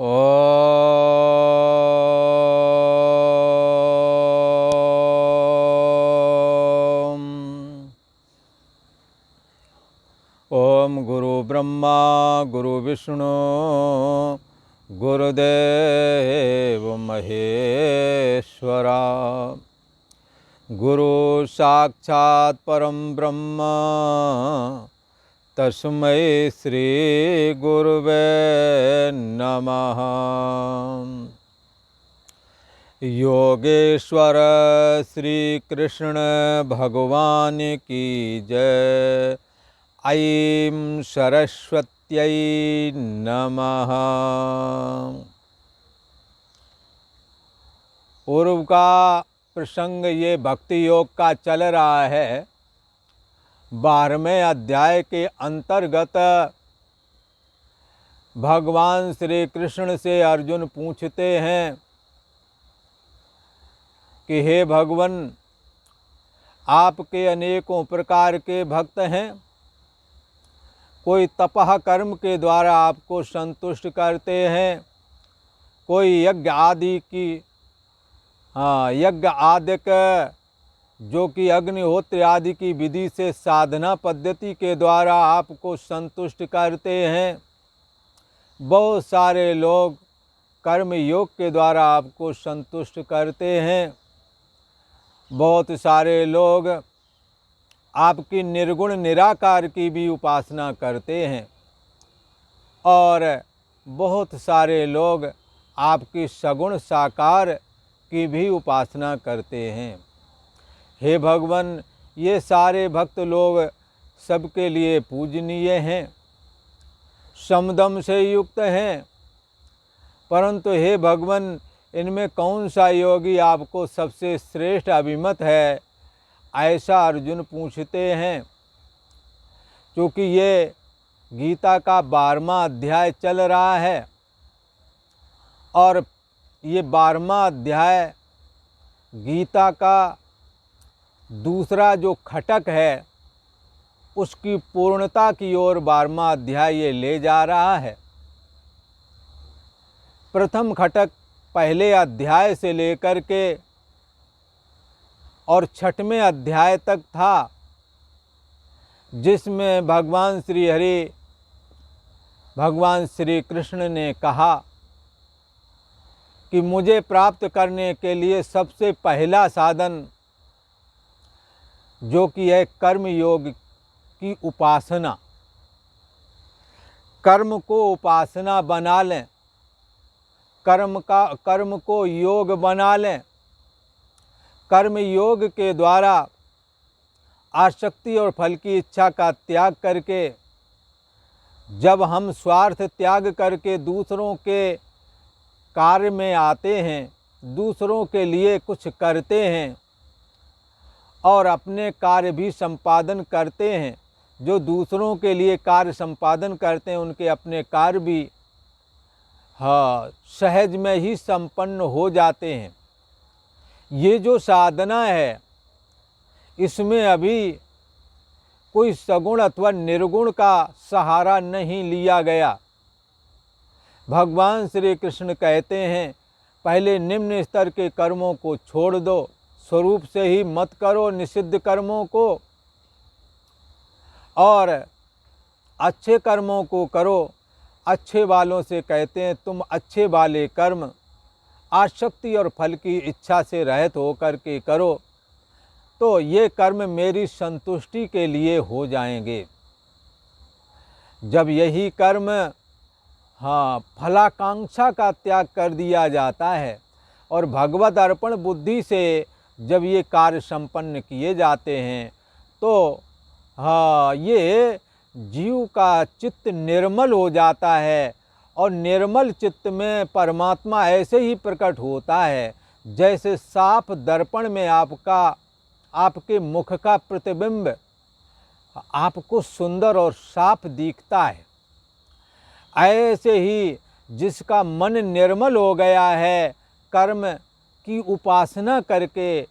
ओम गुरु ब्रह्मा गुरु विष्णु गुरुदेव महेश्वरा। गुरु साक्षात् परम ब्रह्म तस्मै श्री गुरुवे नमः। योगेश्वर श्री कृष्ण भगवान की जय। ऐं सरस्वत्यै नमः। पूर्व का प्रसंग ये भक्ति योग का चल रहा है। 12वें अध्याय के अंतर्गत भगवान श्री कृष्ण से अर्जुन पूछते हैं कि हे भगवान, आपके अनेकों प्रकार के भक्त हैं। कोई तपह कर्म के द्वारा आपको संतुष्ट करते हैं, कोई यज्ञ आदि जो कि अग्निहोत्र आदि की विधि से साधना पद्धति के द्वारा आपको संतुष्ट करते हैं। बहुत सारे लोग कर्म योग के द्वारा आपको संतुष्ट करते हैं। बहुत सारे लोग आपकी निर्गुण निराकार की भी उपासना करते हैं और बहुत सारे लोग आपकी सगुण साकार की भी उपासना करते हैं। हे भगवान, ये सारे भक्त लोग सबके लिए पूजनीय हैं, समदम से युक्त हैं, परंतु हे भगवान, इनमें कौन सा योगी आपको सबसे श्रेष्ठ अभिमत है, ऐसा अर्जुन पूछते हैं। क्योंकि ये गीता का 12वां अध्याय चल रहा है और ये 12वां अध्याय गीता का दूसरा जो खटक है उसकी पूर्णता की ओर 12वां अध्याय ये ले जा रहा है। प्रथम खटक पहले अध्याय से लेकर के और 6वें अध्याय तक था, जिसमें भगवान श्री कृष्ण ने कहा कि मुझे प्राप्त करने के लिए सबसे पहला साधन जो कि है कर्म योग की उपासना। कर्म को उपासना बना लें, कर्म को योग बना लें। कर्म योग के द्वारा आसक्ति और फल की इच्छा का त्याग करके जब हम स्वार्थ त्याग करके दूसरों के कार्य में आते हैं, दूसरों के लिए कुछ करते हैं और अपने कार्य भी संपादन करते हैं, जो दूसरों के लिए कार्य संपादन करते हैं उनके अपने कार्य भी सहज में ही संपन्न हो जाते हैं। ये जो साधना है इसमें अभी कोई सगुण अथवा निर्गुण का सहारा नहीं लिया गया। भगवान श्री कृष्ण कहते हैं पहले निम्न स्तर के कर्मों को छोड़ दो, स्वरूप से ही मत करो निषिद्ध कर्मों को और अच्छे कर्मों को करो। अच्छे वालों से कहते हैं तुम अच्छे वाले कर्म आसक्ति और फल की इच्छा से रहित होकर के करो, तो ये कर्म मेरी संतुष्टि के लिए हो जाएंगे। जब यही कर्म फलाकांक्षा का त्याग कर दिया जाता है और भगवत अर्पण बुद्धि से जब ये कार्य संपन्न किए जाते हैं तो ये जीव का चित्त निर्मल हो जाता है और निर्मल चित्त में परमात्मा ऐसे ही प्रकट होता है जैसे साफ दर्पण में आपके मुख का प्रतिबिंब आपको सुंदर और साफ दिखता है। ऐसे ही जिसका मन निर्मल हो गया है, कर्म की उपासना करके,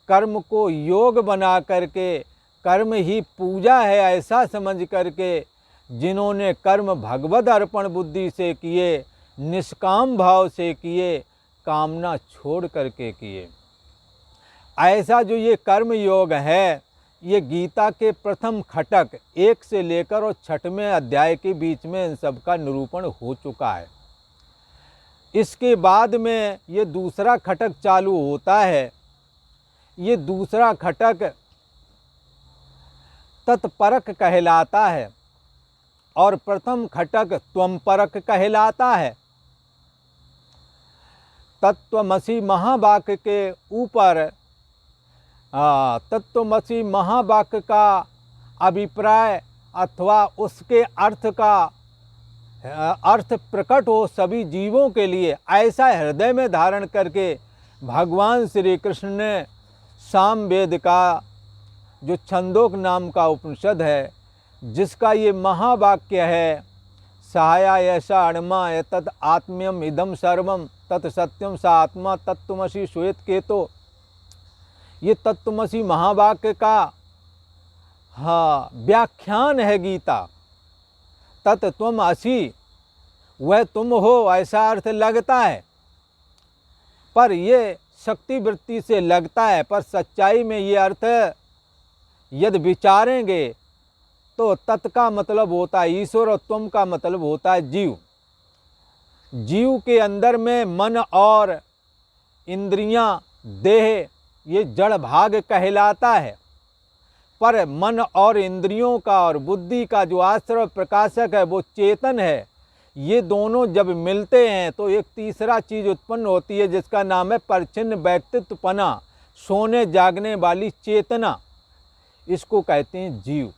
कर्म को योग बना करके, कर्म ही पूजा है ऐसा समझ करके जिन्होंने कर्म भगवद अर्पण बुद्धि से किए, निष्काम भाव से किए, कामना छोड़ करके किए। ऐसा जो ये कर्म योग है, ये गीता के प्रथम खटक 1 से लेकर और 6वें अध्याय के बीच में इन सब का निरूपण हो चुका है। इसके बाद में ये दूसरा खटक चालू होता है। ये दूसरा खटक तत्परक कहलाता है और प्रथम खटक त्वमपरक कहलाता है। तत्त्वमसि महावाक्य के ऊपर तत्त्वमसि महावाक्य का अभिप्राय अथवा उसके अर्थ का अर्थ प्रकट हो सभी जीवों के लिए, ऐसा हृदय में धारण करके भगवान श्री कृष्ण ने सामवेद का जो छंदोक नाम का उपनिषद है, जिसका ये महावाक्य है, सहाया ऐसा अणमा तत् आत्म्यम इदम सर्वम तत् सत्यम सा आत्मा तत्त्वमसि श्वेत केतो, ये तत्त्वमसि महावाक्य का व्याख्यान है गीता। तत् त्वम असि, वह तुम हो ऐसा अर्थ लगता है, पर ये शक्ति वृत्ति से लगता है, पर सच्चाई में ये अर्थ यदि विचारेंगे तो तत् का मतलब होता है ईश्वर और त्वम का मतलब होता है जीव। जीव के अंदर में मन और इंद्रियां, देह, ये जड़ भाग कहलाता है, पर मन और इंद्रियों का और बुद्धि का जो आश्रय प्रकाशक है वो चेतन है। ये दोनों जब मिलते हैं तो एक तीसरा चीज़ उत्पन्न होती है, जिसका नाम है परिच्छिन्न व्यक्तित्वपना, सोने जागने वाली चेतना, इसको कहते हैं जीव।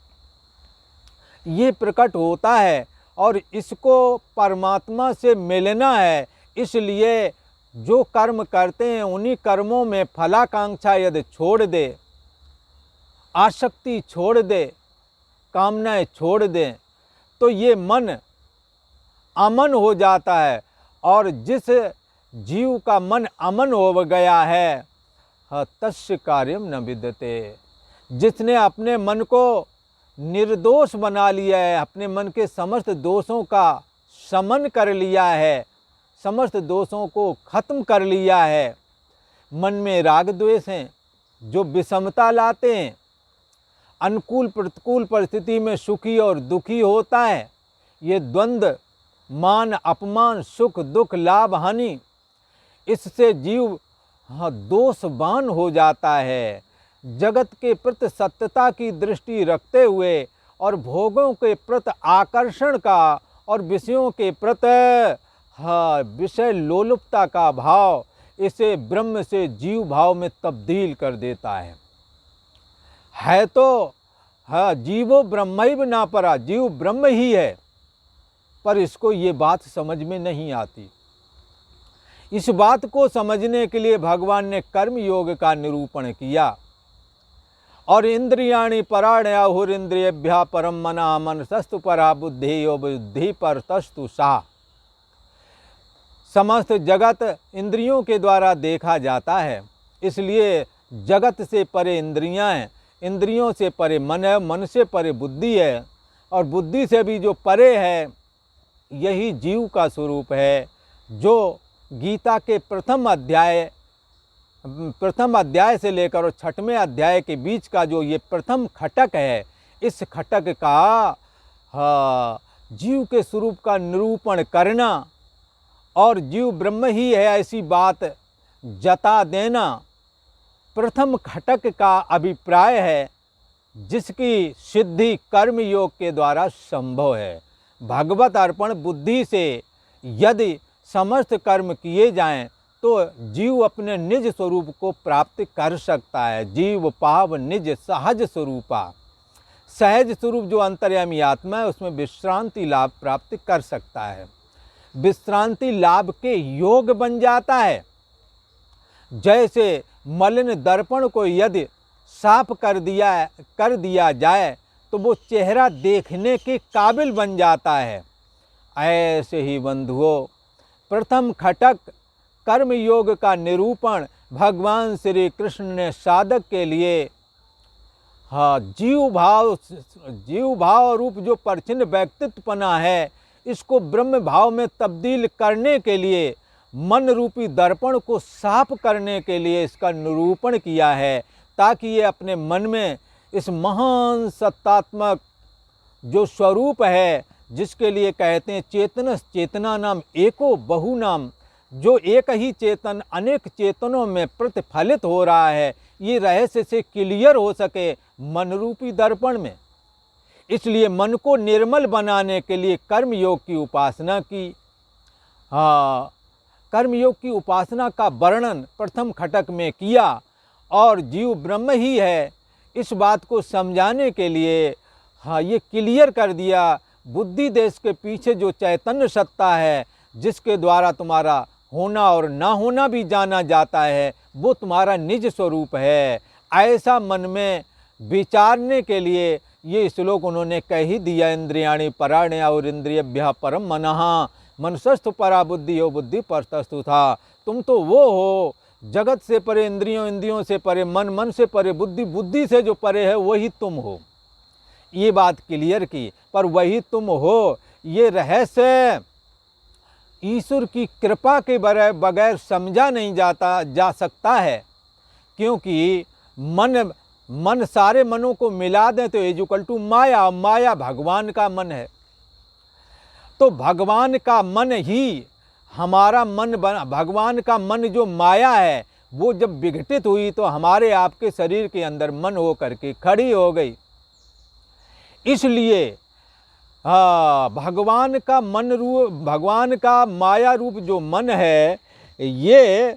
ये प्रकट होता है और इसको परमात्मा से मिलना है, इसलिए जो कर्म करते हैं उन्हीं कर्मों में फलाकांक्षा यदि छोड़ दे, आसक्ति छोड़ दे, कामनाएं छोड़ दें, तो ये मन अमन हो जाता है। और जिस जीव का मन अमन हो गया है, तस्य कार्यम न विद्यते, जिसने अपने मन को निर्दोष बना लिया है, अपने मन के समस्त दोषों का शमन कर लिया है, समस्त दोषों को खत्म कर लिया है। मन में राग द्वेष हैं जो विषमता लाते हैं, अनुकूल प्रतिकूल परिस्थिति में सुखी और दुखी होता है, ये द्वंद्व, मान अपमान, सुख दुख, लाभ हानि, इससे जीव दोषवान हो जाता है। जगत के प्रति सत्यता की दृष्टि रखते हुए और भोगों के प्रति आकर्षण का और विषयों के प्रति विषय लोलुपता का भाव, इसे ब्रह्म से जीव भाव में तब्दील कर देता है तो जीवो ब्रह्मैव न परा, जीव ब्रह्म ही है, पर इसको ये बात समझ में नहीं आती। इस बात को समझने के लिए भगवान ने कर्म योग का निरूपण किया। और इंद्रियाणि पराण्याहुरिंद्रियेभ्यः परम मना मनसस्तु परा बुद्धेयो बुद्धि पर तस्तु सा। समस्त जगत इंद्रियों के द्वारा देखा जाता है, इसलिए जगत से परे इंद्रियां हैं, इंद्रियों से परे मन है, मन से परे बुद्धि है, और बुद्धि से भी जो परे है यही जीव का स्वरूप है, जो गीता के प्रथम अध्याय से लेकर और 6वें अध्याय के बीच का जो ये प्रथम खटक है, इस खटक का जीव के स्वरूप का निरूपण करना और जीव ब्रह्म ही है ऐसी बात जता देना प्रथम खटक का अभिप्राय है, जिसकी सिद्धि कर्म योग के द्वारा संभव है। भगवत अर्पण बुद्धि से यदि समस्त कर्म किए जाएं तो जीव अपने निज स्वरूप को प्राप्त कर सकता है। जीव पाव निज सहज स्वरूपा, सहज स्वरूप जो अंतर्यामी आत्मा है उसमें विश्रांति लाभ प्राप्त कर सकता है, विश्रांति लाभ के योग बन जाता है। जैसे मलिन दर्पण को यदि साफ कर दिया जाए तो वो चेहरा देखने के काबिल बन जाता है। ऐसे ही बंधुओं, प्रथम खटक कर्म योग का निरूपण भगवान श्री कृष्ण ने साधक के लिए जीव भाव रूप जो परिच्छिन्न व्यक्तित्वपना है, इसको ब्रह्म भाव में तब्दील करने के लिए, मन रूपी दर्पण को साफ करने के लिए इसका निरूपण किया है, ताकि ये अपने मन में इस महान सत्तात्मक जो स्वरूप है, जिसके लिए कहते हैं चेतनस चेतना नाम एको बहु नाम, जो एक ही चेतन अनेक चेतनों में प्रतिफलित हो रहा है, ये रहस्य से क्लियर हो सके मन रूपी दर्पण में। इसलिए मन को निर्मल बनाने के लिए कर्मयोग की उपासना की। कर्मयोग की उपासना का वर्णन प्रथम खटक में किया, और जीव ब्रह्म ही है इस बात को समझाने के लिए ये क्लियर कर दिया, बुद्धि देश के पीछे जो चैतन्य सत्ता है, जिसके द्वारा तुम्हारा होना और ना होना भी जाना जाता है, वो तुम्हारा निज स्वरूप है। ऐसा मन में विचारने के लिए ये श्लोक उन्होंने कह ही दिया, इंद्रियाणि पराण्य और इंद्रियभ्यः परम मनः मनसस्तु परा बुद्धि हो बुद्धि परतस्तु था। तुम तो वो हो जगत से परे, इंद्रियों इंद्रियों से परे, मन मन से परे, बुद्धि बुद्धि से जो परे है वही तुम हो। ये बात क्लियर की, पर वही तुम हो ये रहस्य ईश्वर की कृपा के बगैर समझा नहीं जा सकता है, क्योंकि मन सारे मनों को मिला दें तो इक्वल टू माया, माया भगवान का मन है। तो भगवान का मन ही हमारा मन बना, भगवान का मन जो माया है वो जब विघटित हुई तो हमारे आपके शरीर के अंदर मन हो करके खड़ी हो गई। इसलिए भगवान का मन रूप, भगवान का माया रूप जो मन है, ये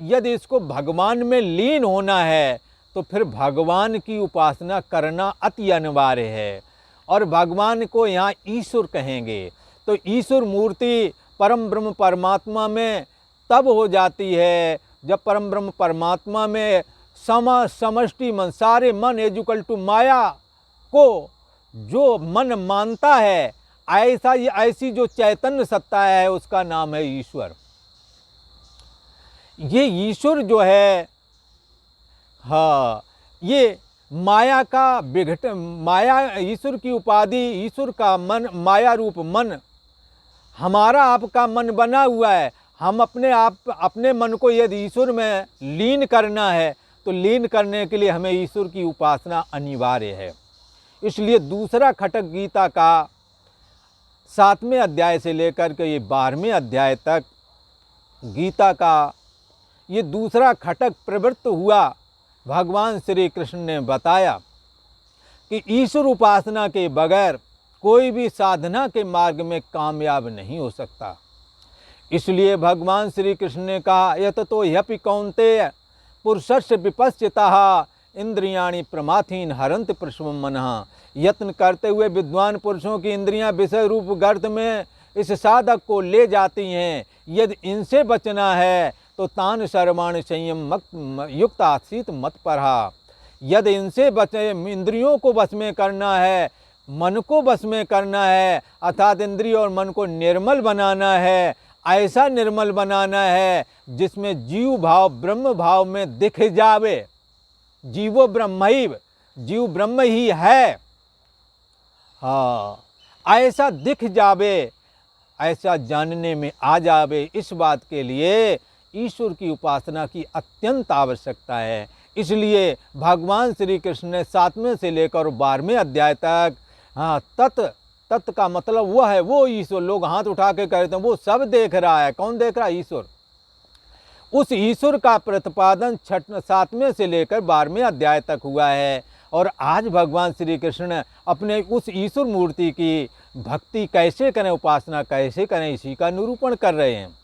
यदि इसको भगवान में लीन होना है तो फिर भगवान की उपासना करना अति अनिवार्य है। और भगवान को यहाँ ईश्वर कहेंगे, तो ईश्वर मूर्ति परम ब्रह्म परमात्मा में तब हो जाती है जब परम ब्रह्म परमात्मा में समष्टि मन, सारे मन इक्वल टू माया को जो मन मानता है, ऐसी जो चैतन्य सत्ता है उसका नाम है ईश्वर। ये ईश्वर जो है, ये माया का माया, ईश्वर की उपाधि, ईश्वर का मन, माया रूप मन हमारा आपका मन बना हुआ है। हम अपने मन को यदि ईश्वर में लीन करना है तो लीन करने के लिए हमें ईश्वर की उपासना अनिवार्य है। इसलिए दूसरा खटक गीता का 7वें अध्याय से लेकर के ये 12वें अध्याय तक गीता का ये दूसरा खटक प्रवृत्त हुआ। भगवान श्री कृष्ण ने बताया कि ईश्वर उपासना के बगैर कोई भी साधना के मार्ग में कामयाब नहीं हो सकता। इसलिए भगवान श्री कृष्ण ने कहा, यत तो ह्यपि कौन्तेय पुरुषस्य विपश्चितः इंद्रियाणि प्रमाथीन हरन्ति प्रशमं मनः। यत्न करते हुए विद्वान पुरुषों की इंद्रियां विषय रूप गर्त में इस साधक को ले जाती हैं। यदि इनसे बचना है तो तान सर्वाणि संयम युक्त आसीत मत पढ़ा। यदि इनसे बचे, इंद्रियों को वश में करना है, मन को वश में करना है, अर्थात इंद्रिय और मन को निर्मल बनाना है, ऐसा निर्मल बनाना है जिसमें जीव भाव ब्रह्म भाव में दिख जावे। जीवो ब्रह्मैव, जीव ब्रह्म ही है, ऐसा दिख जावे, ऐसा जानने में आ जावे। इस बात के लिए ईश्वर की उपासना की अत्यंत आवश्यकता है। इसलिए भगवान श्री कृष्ण ने 7वें से लेकर 12वें अध्याय तक तत् का मतलब वह है, वो ईश्वर। लोग हाथ उठा के कहते हैं वो सब देख रहा है। कौन देख रहा है? ईश्वर। उस ईश्वर का प्रतिपादन 7वें से लेकर 12वें अध्याय तक हुआ है। और आज भगवान श्री कृष्ण अपने उस ईश्वर मूर्ति की भक्ति कैसे करें, उपासना कैसे करें, इसी का निरूपण कर रहे हैं।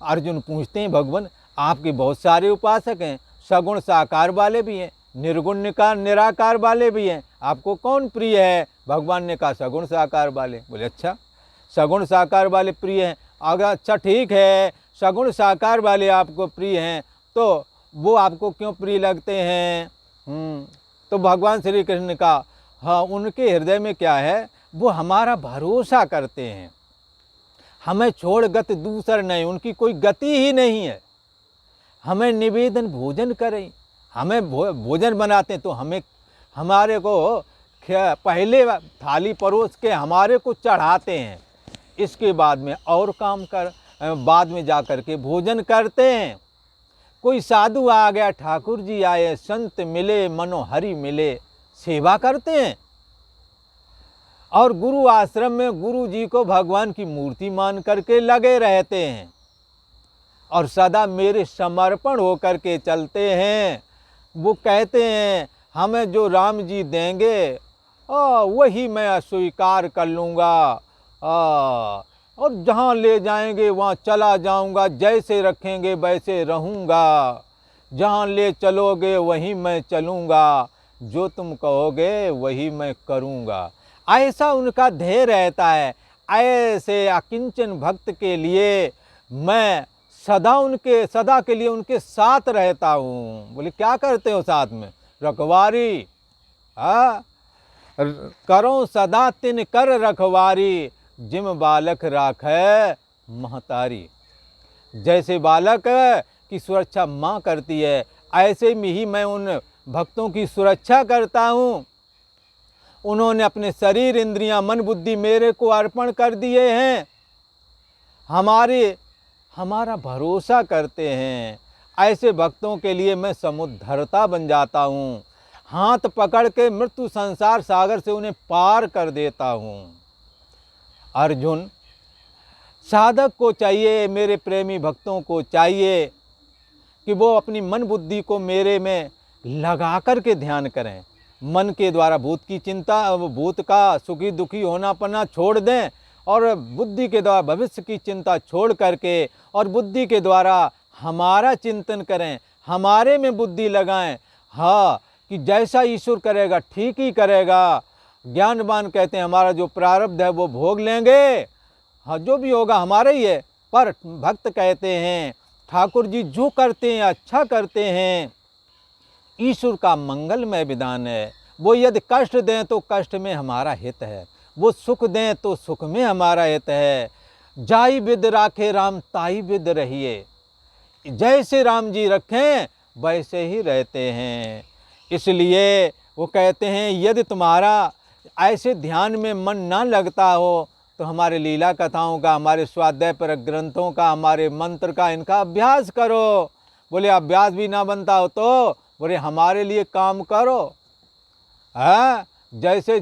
अर्जुन पूछते हैं, भगवान आपके बहुत सारे उपासक हैं, सगुण साकार वाले भी हैं, निर्गुण निराकार वाले भी हैं, आपको कौन प्रिय है? भगवान ने कहा सगुण साकार वाले। बोले अच्छा, सगुण साकार वाले प्रिय हैं। अगर अच्छा ठीक है, सगुण साकार वाले आपको प्रिय हैं तो वो आपको क्यों प्रिय लगते हैं? तो भगवान श्री कृष्ण ने कहा, हाँ, उनके हृदय में क्या है, वो हमारा भरोसा करते हैं, हमें छोड़ गति दूसर नहीं, उनकी कोई गति ही नहीं है। हमें निवेदन भोजन करें, हमें भोजन बनाते हैं तो हमारे को पहले थाली परोस के हमारे को चढ़ाते हैं। इसके बाद में और काम कर बाद में जा कर के भोजन करते हैं। कोई साधु आ गया, ठाकुर जी आए, संत मिले, मनोहरि मिले, सेवा करते हैं। और गुरु आश्रम में गुरु जी को भगवान की मूर्ति मान करके लगे रहते हैं और सदा मेरे समर्पण होकर के चलते हैं। वो कहते हैं हमें जो राम जी देंगे वही मैं स्वीकार कर लूँगा, और जहाँ ले जाएंगे वहाँ चला जाऊँगा, जैसे रखेंगे वैसे रहूँगा, जहाँ ले चलोगे वहीं मैं चलूँगा, जो तुम कहोगे वही मैं करूँगा। ऐसा उनका ध्येय रहता है। ऐसे अकिंचन भक्त के लिए मैं सदा के लिए उनके साथ रहता हूँ। बोले क्या करते हो साथ में? रखवारी, करो सदा तिन कर रखवारी, जिम बालक राखै महतारी। जैसे बालक की सुरक्षा माँ करती है, ऐसे में ही मैं उन भक्तों की सुरक्षा करता हूँ। उन्होंने अपने शरीर, इंद्रियां, मन, बुद्धि मेरे को अर्पण कर दिए हैं, हमारा भरोसा करते हैं। ऐसे भक्तों के लिए मैं समुद्धरता बन जाता हूँ, हाथ पकड़ के मृत्यु संसार सागर से उन्हें पार कर देता हूँ। अर्जुन, साधक को चाहिए, मेरे प्रेमी भक्तों को चाहिए कि वो अपनी मन बुद्धि को मेरे में लगा कर के ध्यान करें। मन के द्वारा भूत की चिंता, भूत का सुखी दुखी होना पना छोड़ दें, और बुद्धि के द्वारा भविष्य की चिंता छोड़ करके और बुद्धि के द्वारा हमारा चिंतन करें, हमारे में बुद्धि लगाएं। हाँ, कि जैसा ईश्वर करेगा ठीक ही करेगा। ज्ञानवान कहते हैं हमारा जो प्रारब्ध है वो भोग लेंगे, हाँ जो भी होगा हमारा ही है। पर भक्त कहते हैं ठाकुर जी जो करते हैं अच्छा करते हैं, ईश्वर का मंगलमय विधान है। वो यदि कष्ट दें तो कष्ट में हमारा हित है, वो सुख दें तो सुख में हमारा हित है। जाई विद राखे राम ताई विद रहिए, जैसे राम जी रखें वैसे ही रहते हैं। इसलिए वो कहते हैं यदि तुम्हारा ऐसे ध्यान में मन ना लगता हो तो हमारे लीला कथाओं का, हमारे स्वाध्याय पर ग्रंथों का, हमारे मंत्र का, इनका अभ्यास करो। बोले अभ्यास भी ना बनता हो तो बोले हमारे लिए काम करो। जैसे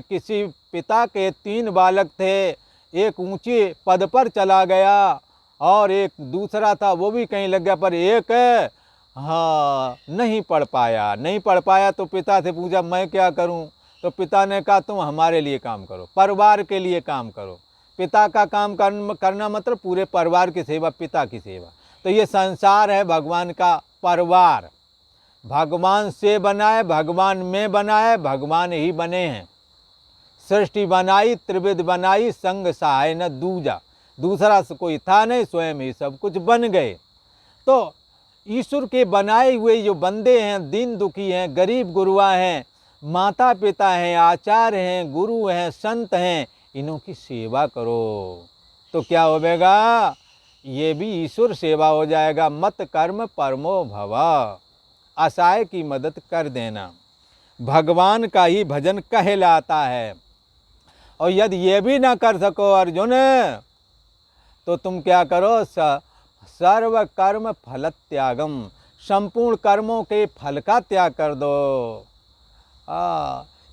किसी पिता के 3 बालक थे, एक ऊंचे पद पर चला गया और एक दूसरा था वो भी कहीं लग गया, पर एक नहीं पढ़ पाया तो पिता से पूछा मैं क्या करूं? तो पिता ने कहा तुम हमारे लिए काम करो, परिवार के लिए काम करो। पिता का काम करना मतलब पूरे परिवार की सेवा, पिता की सेवा। तो ये संसार है भगवान का परिवार, भगवान से बनाए, भगवान में बनाए, भगवान ही बने हैं। सृष्टि बनाई, त्रिविध बनाई, संग सहाय न दूजा, दूसरा से कोई था नहीं, स्वयं ही सब कुछ बन गए। तो ईश्वर के बनाए हुए जो बंदे हैं, दीन दुखी हैं, गरीब गुरुआ हैं, माता पिता हैं, आचार्य हैं, गुरु हैं, संत हैं, इन्हों की सेवा करो तो क्या होगा? ये भी ईश्वर सेवा हो जाएगा। मत कर्म परमो भव, असहाय की मदद कर देना भगवान का ही भजन कहलाता है। और यदि ये भी ना कर सको अर्जुन, तो तुम क्या करो? सर्व कर्म फल त्यागम, संपूर्ण कर्मों के फल का त्याग कर दो।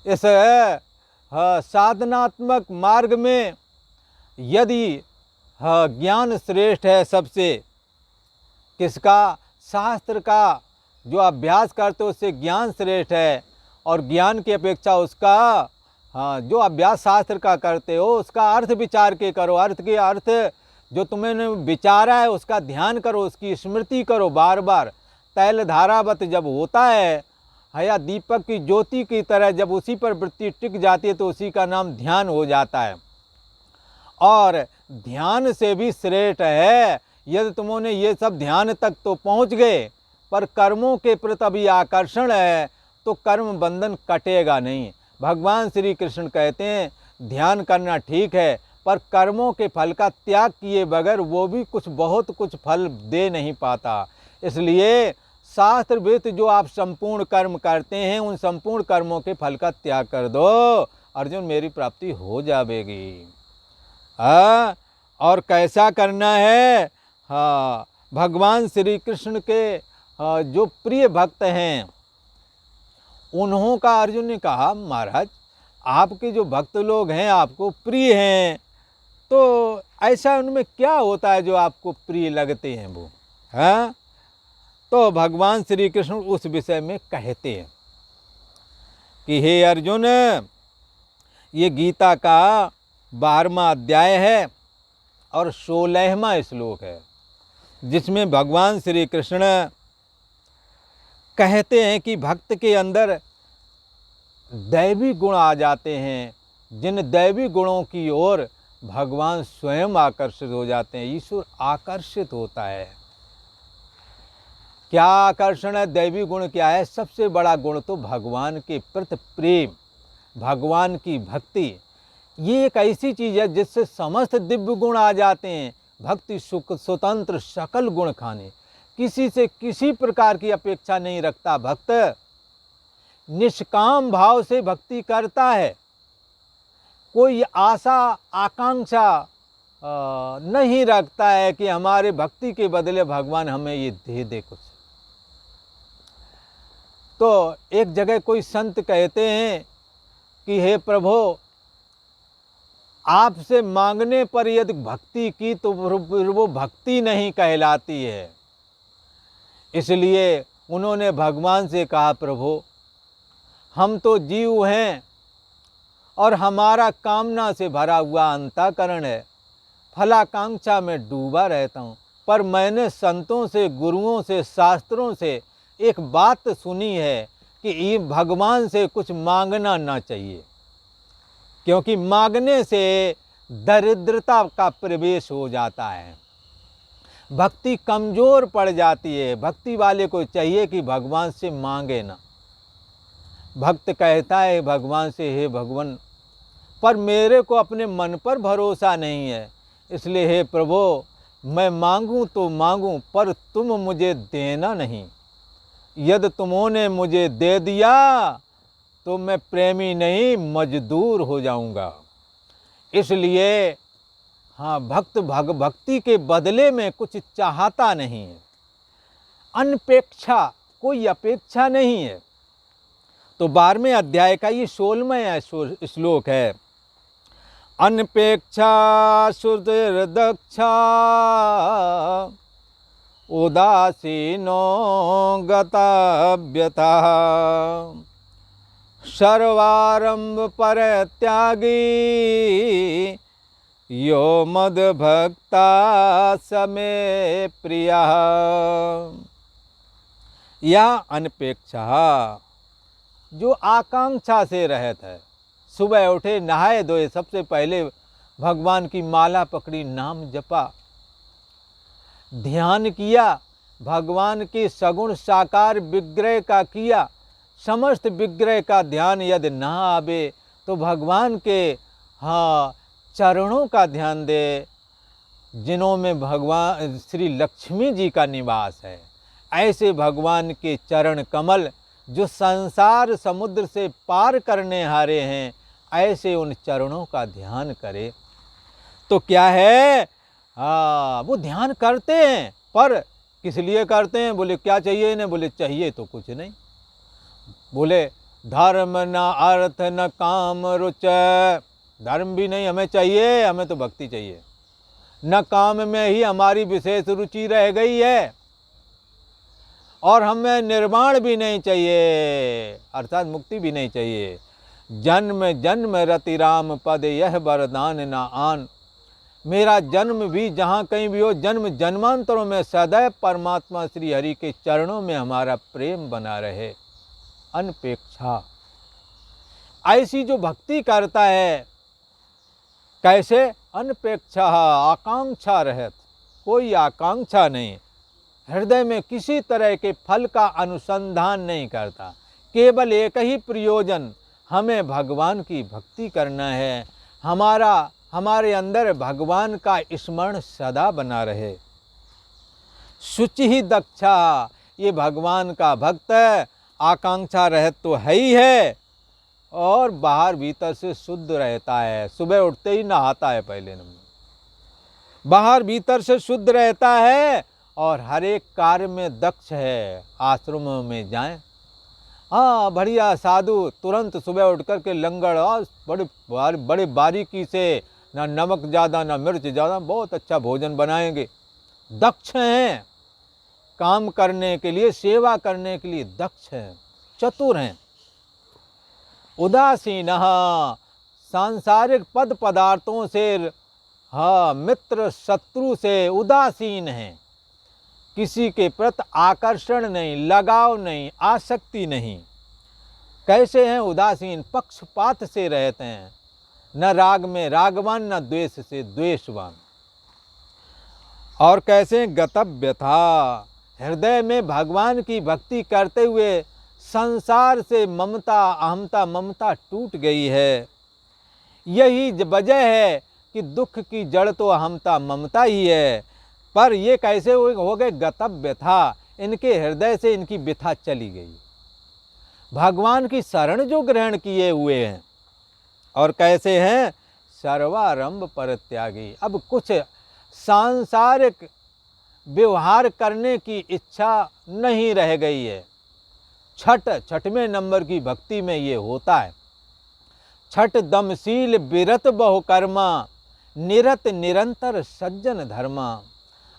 इस साधनात्मक मार्ग में यदि ज्ञान श्रेष्ठ है सबसे, किसका? शास्त्र का जो अभ्यास करते हो उससे ज्ञान श्रेष्ठ है, और ज्ञान की अपेक्षा उसका जो अभ्यास शास्त्र का करते हो उसका अर्थ विचार के करो। अर्थ के अर्थ जो तुमने विचारा है उसका ध्यान करो, उसकी स्मृति करो बार बार। तैल धारावत जब होता है या दीपक की ज्योति की तरह जब उसी पर वृत्ति टिक जाती है तो उसी का नाम ध्यान हो जाता है। और ध्यान से भी श्रेष्ठ है यदि तुमने ये सब ध्यान तक तो पहुँच गए, पर कर्मों के प्रति अभी आकर्षण है तो कर्म बंधन कटेगा नहीं। भगवान श्री कृष्ण कहते हैं ध्यान करना ठीक है, पर कर्मों के फल का त्याग किए बगैर वो भी बहुत कुछ फल दे नहीं पाता। इसलिए शास्त्र विहित जो आप संपूर्ण कर्म करते हैं उन संपूर्ण कर्मों के फल का त्याग कर दो, अर्जुन मेरी प्राप्ति हो जाएगी। हाँ, और कैसा करना है? हाँ, भगवान श्री कृष्ण के जो प्रिय भक्त हैं उन्हों का अर्जुन ने कहा, महाराज आपके जो भक्त लोग हैं आपको प्रिय हैं, तो ऐसा उनमें क्या होता है जो आपको प्रिय लगते हैं वो? हाँ, तो भगवान श्री कृष्ण उस विषय में कहते हैं कि हे अर्जुन, ये गीता का 12वां अध्याय है और 16वां श्लोक है, जिसमें भगवान श्री कृष्ण कहते हैं कि भक्त के अंदर दैवी गुण आ जाते हैं, जिन दैवी गुणों की ओर भगवान स्वयं आकर्षित हो जाते हैं, ईश्वर आकर्षित होता है। क्या आकर्षण है? दैवी गुण क्या है? सबसे बड़ा गुण तो भगवान के प्रति प्रेम, भगवान की भक्ति। ये एक ऐसी चीज़ है जिससे समस्त दिव्य गुण आ जाते हैं। भक्ति सुख स्वतंत्र सकल गुण खाने, किसी से किसी प्रकार की अपेक्षा नहीं रखता। भक्त निष्काम भाव से भक्ति करता है, कोई आशा आकांक्षा नहीं रखता है कि हमारे भक्ति के बदले भगवान हमें ये दे दे कुछ। तो एक जगह कोई संत कहते हैं कि हे प्रभु, आपसे मांगने पर यदि भक्ति की तो फिर वो भक्ति नहीं कहलाती है। इसलिए उन्होंने भगवान से कहा, प्रभु हम तो जीव हैं और हमारा कामना से भरा हुआ अंतःकरण है, फलाकांक्षा में डूबा रहता हूँ, पर मैंने संतों से, गुरुओं से, शास्त्रों से एक बात सुनी है कि ये भगवान से कुछ मांगना ना चाहिए, क्योंकि मांगने से दरिद्रता का प्रवेश हो जाता है, भक्ति कमज़ोर पड़ जाती है। भक्ति वाले को चाहिए कि भगवान से मांगे ना। भक्त कहता है भगवान से, हे भगवान, पर मेरे को अपने मन पर भरोसा नहीं है, इसलिए हे प्रभु मैं मांगूं तो मांगूं, पर तुम मुझे देना नहीं। यदि तुमने मुझे दे दिया तो मैं प्रेमी नहीं मजदूर हो जाऊंगा। इसलिए हाँ, भक्त भक्ति के बदले में कुछ चाहता नहीं है, अनपेक्षा, कोई अपेक्षा नहीं है। तो 12वें अध्याय का ये 16वां श्लोक है, अनपेक्षा सुदर्दक्षा उदासीनो गताव्यथा सर्वारंभ परित्यागी यो मद्भक्ता समे प्रिया। या अनपेक्षा, जो आकांक्षा से रहित है। सुबह उठे, नहाए धोए, सबसे पहले भगवान की माला पकड़ी, नाम जपा, ध्यान किया, भगवान के सगुण साकार विग्रह का किया। समस्त विग्रह का ध्यान यदि ना आवे तो भगवान के हाँ चरणों का ध्यान दे, जिन्हों में भगवान श्री लक्ष्मी जी का निवास है। ऐसे भगवान के चरण कमल जो संसार समुद्र से पार करने हारे हैं, ऐसे उन चरणों का ध्यान करे तो क्या है, हाँ वो ध्यान करते हैं। पर किस लिए करते हैं? बोले क्या चाहिए इन्हें? बोले चाहिए तो कुछ नहीं। बोले धर्म न अर्थ न काम रुच, धर्म भी नहीं हमें चाहिए, हमें तो भक्ति चाहिए। न काम में ही हमारी विशेष रुचि रह गई है, और हमें निर्वाण भी नहीं चाहिए, अर्थात मुक्ति भी नहीं चाहिए। जन्म जन्म रति राम पद यह वरदान न आन, मेरा जन्म भी जहाँ कहीं भी हो, जन्म जन्मांतरों में सदैव परमात्मा श्री हरि के चरणों में हमारा प्रेम बना रहे। अनपेक्षा, ऐसी जो भक्ति करता है, कैसे? अनपेक्षा, आकांक्षा रहित, कोई आकांक्षा नहीं, हृदय में किसी तरह के फल का अनुसंधान नहीं करता, केवल एक ही प्रयोजन, हमें भगवान की भक्ति करना है, हमारे अंदर भगवान का स्मरण सदा बना रहे। शुचि ही दक्षा, ये भगवान का भक्त आकांक्षा रहित तो है ही है, और बाहर भीतर से शुद्ध रहता है। सुबह उठते ही नहाता है पहले नंबर, बाहर भीतर से शुद्ध रहता है और हर एक कार्य में दक्ष है। आश्रमों में जाएं, हाँ बढ़िया साधु तुरंत सुबह उठ कर के लंगड़ और बड़े बारीकी से, ना नमक ज़्यादा ना मिर्च ज़्यादा, बहुत अच्छा भोजन बनाएंगे। दक्ष हैं काम करने के लिए, सेवा करने के लिए दक्ष हैं, चतुर हैं। उदासीन सांसारिक पद पदार्थों से, हाँ मित्र शत्रु से उदासीन हैं। किसी के प्रति आकर्षण नहीं, लगाव नहीं, आसक्ति नहीं। कैसे हैं उदासीन? पक्षपात से रहते हैं, न राग में रागवान न द्वेष से द्वेषवान। और कैसे गतव्य था, हृदय में भगवान की भक्ति करते हुए संसार से ममता अहमता ममता टूट गई है। यही वजह है कि दुख की जड़ तो अहमता ममता ही है। पर ये कैसे हो गए? गतव्य था, इनके हृदय से इनकी व्यथा चली गई, भगवान की शरण जो ग्रहण किए हुए हैं। और कैसे हैं? सर्वारंभ परित्यागी। अब कुछ सांसारिक व्यवहार करने की इच्छा नहीं रह गई है। छठवें नंबर की भक्ति में ये होता है। छठ दमशील विरत बहुकर्मा, निरत निरंतर सज्जन धर्मा।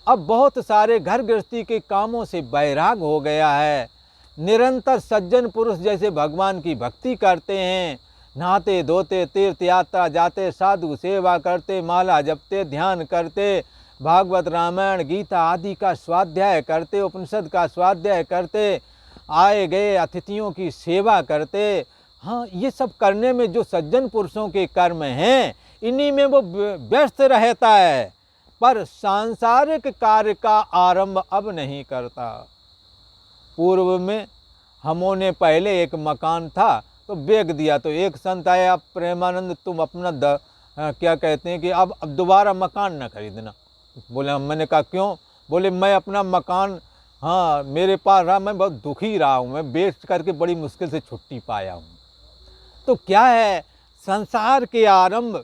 अब बहुत सारे घर गृहस्थी के कामों से बैराग हो गया है। निरंतर सज्जन पुरुष जैसे भगवान की भक्ति करते हैं, नहाते धोते तीर्थ यात्रा जाते, साधु सेवा करते, माला जपते, ध्यान करते, भागवत रामायण गीता आदि का स्वाध्याय करते, उपनिषद का स्वाध्याय करते, आए गए अतिथियों की सेवा करते। हाँ, ये सब करने में जो सज्जन पुरुषों के कर्म हैं, इन्हीं में वो व्यस्त रहता है, पर सांसारिक कार्य का आरंभ अब नहीं करता। पूर्व में हमों पहले एक मकान था तो बेच दिया, तो एक संत आया, प्रेमानंद तुम अपना क्या कहते हैं कि अब दोबारा मकान न खरीदना। बोले, मैंने कहा क्यों? बोले मैं अपना मकान, हाँ मेरे पास रहा, मैं बहुत दुखी रहा हूँ, मैं बेच करके बड़ी मुश्किल से छुट्टी पाया हूँ। तो क्या है, संसार के आरंभ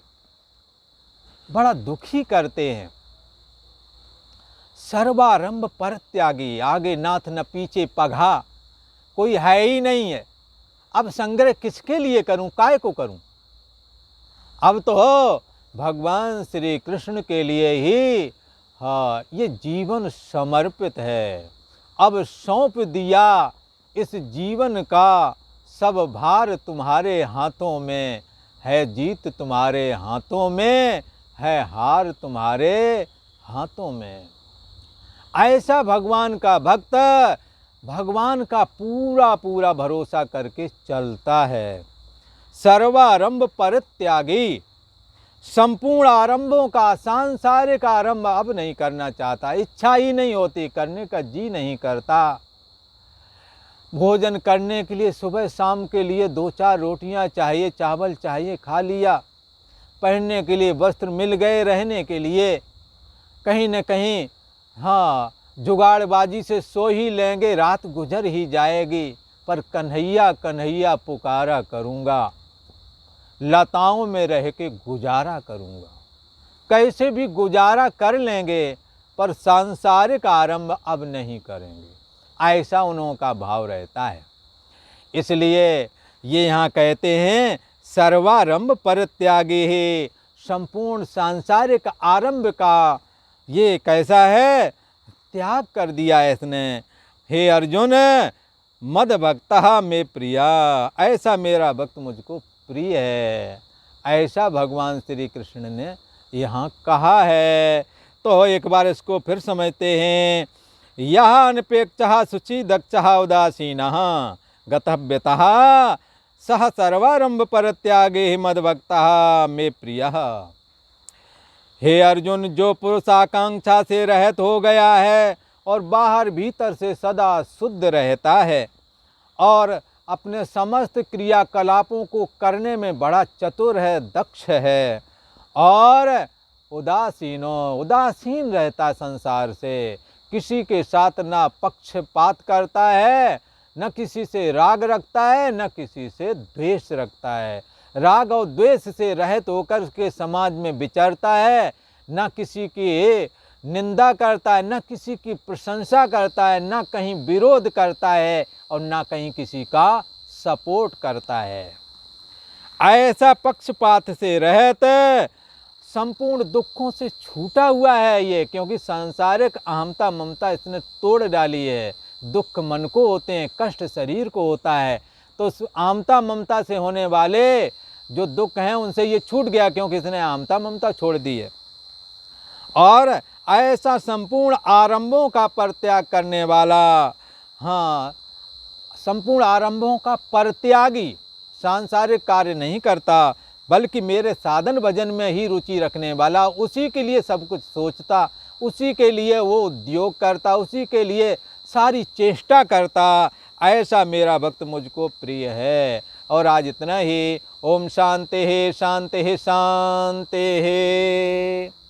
बड़ा दुखी करते हैं। सर्वारंभ परित्यागी, आगे नाथ न पीछे पघा, कोई है ही नहीं है। अब संग्रह किसके लिए करूं, काय को करूं? अब तो भगवान श्री कृष्ण के लिए ही, हाँ ये जीवन समर्पित है। अब सौंप दिया इस जीवन का सब भार, तुम्हारे हाथों में है जीत, तुम्हारे हाथों में है हार, तुम्हारे हाथों में। ऐसा भगवान का भक्त भगवान का पूरा पूरा भरोसा करके चलता है। सर्वारंभ परित्यागी, संपूर्ण आरंभों का, सांसारिक आरंभ अब नहीं करना चाहता, इच्छा ही नहीं होती, करने का जी नहीं करता। भोजन करने के लिए सुबह शाम के लिए 2-4 रोटियां चाहिए, चावल चाहिए, खा लिया। पहनने के लिए वस्त्र मिल गए, रहने के लिए कहीं न कहीं, हाँ जुगाड़बाजी से सो ही लेंगे, रात गुजर ही जाएगी, पर कन्हैया कन्हैया पुकारा करूँगा, लताओं में रह के गुजारा करूँगा। कैसे भी गुजारा कर लेंगे, पर सांसारिक आरंभ अब नहीं करेंगे, ऐसा उन्हों का भाव रहता है। इसलिए ये यहाँ कहते हैं सर्वारंभ परित्यागी ही, संपूर्ण सांसारिक आरंभ का ये कैसा है, त्याग कर दिया है इसने। हे अर्जुन मद भक्तः में प्रिया, ऐसा मेरा भक्त मुझको प्रिय है, ऐसा भगवान श्री कृष्ण ने यहाँ कहा है। तो एक बार इसको फिर समझते हैं। यह अनपेक्षः शुचि दक्षः उदासीनः गतव्यतः सह सर्वारंभ परित्यागे मद्भक्तः मे प्रियः। हे अर्जुन, जो पुरुष आकांक्षा से रहित हो गया है और बाहर भीतर से सदा शुद्ध रहता है और अपने समस्त क्रियाकलापों को करने में बड़ा चतुर है, दक्ष है और उदासीन रहता संसार से, किसी के साथ ना पक्षपात करता है, न किसी से राग रखता है, न किसी से द्वेष रखता है। राग और द्वेष से रहित होकर के समाज में विचरता है, न किसी की निंदा करता है, न किसी की प्रशंसा करता है, न कहीं विरोध करता है और न कहीं किसी का सपोर्ट करता है। ऐसा पक्षपात से रहित संपूर्ण दुखों से छूटा हुआ है ये, क्योंकि सांसारिक अहमता ममता इसने तोड़ डाली है। दुख मन को होते हैं, कष्ट शरीर को होता है, तो उस अहमता ममता से होने वाले जो दुख हैं उनसे ये छूट गया, क्योंकि इसने अहमता ममता छोड़ दी है। और ऐसा संपूर्ण आरंभों का परित्याग करने वाला, हाँ, संपूर्ण आरंभों का परित्यागी, सांसारिक कार्य नहीं करता, बल्कि मेरे साधन भजन में ही रुचि रखने वाला, उसी के लिए सब कुछ सोचता, उसी के लिए वो उद्योग करता, उसी के लिए सारी चेष्टा करता, ऐसा मेरा भक्त मुझको प्रिय है। और आज इतना ही। ओम शांति है, शांति है, शांति है।